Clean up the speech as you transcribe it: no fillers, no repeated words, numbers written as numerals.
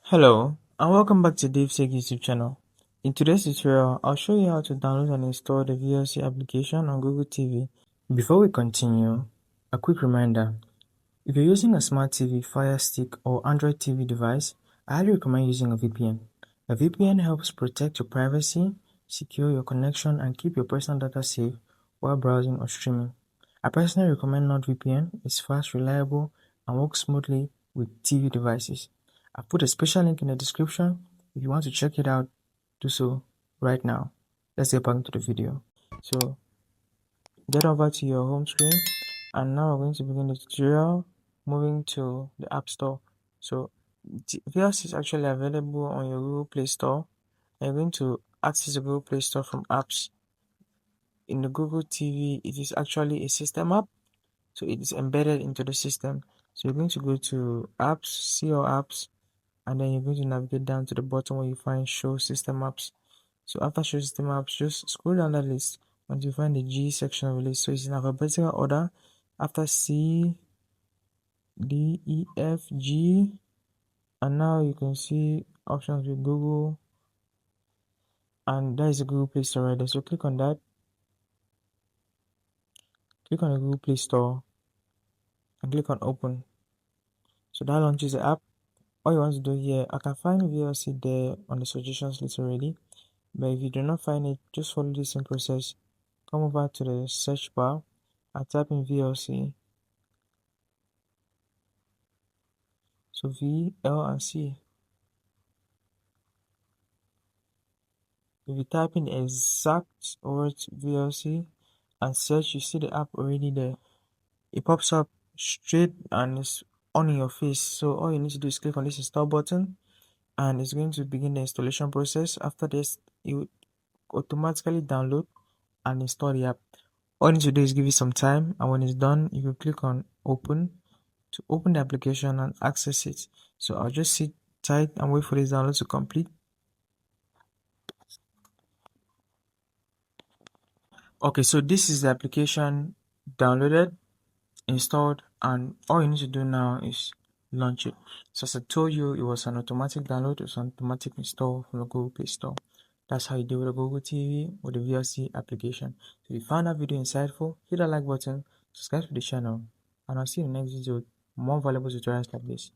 Hello, and welcome back to DaveTech YouTube channel. In today's tutorial, I'll show you how to download and install the VLC application on Google TV. Before we continue, a quick reminder. If you're using a smart TV, Fire Stick, or Android TV device, I highly recommend using a VPN. A VPN helps protect your privacy, secure your connection, and keep your personal data safe while browsing or streaming. I personally recommend NordVPN. It's fast, reliable, and works smoothly with TV devices. I've put a special link in the description. If you want to check it out, do so right now. Let's get back into the video. So get over to your home screen, and now we're going to begin the tutorial moving to the App Store. So VLC is actually available on your Google Play Store, and you're going to access the Google Play Store from apps. In the Google TV, it is actually a system app, so it is embedded into the system. So you're going to go to apps, see your apps, and then you're going to navigate down to the bottom where you find show system apps. So after show system apps, just scroll down the list until you find the G section of the list. So it's in alphabetical order after C, D, E, F, G, and now you can see options with Google, and that is the Google Play Store right there. So click on that, click on the Google Play Store, and click on open. So that launches the app. All you want to do here, I can find VLC there on the suggestions list already, but if you do not find it, just follow the same process. Come over to the search bar and type in VLC. So V, L, and C. If you type in the exact words VLC and search, you see the app already there. It pops up straight and it's on in your face. So all you need to do is click on this install button, and it's going to begin the installation process. After this, it will automatically download and install the app. All you need to do is give it some time, and when it's done, you will click on open to open the application and access it. So I'll just sit tight and wait for this download to complete. Okay, so this is the application downloaded, installed, and all you need to do now is launch it. So as I told you, it was an automatic download, it was an automatic install from the Google Play Store. That's how you do with the Google TV or the VLC application. So if you found that video insightful, hit that like button, subscribe to the channel, and I'll see you in the next video with more valuable tutorials like this.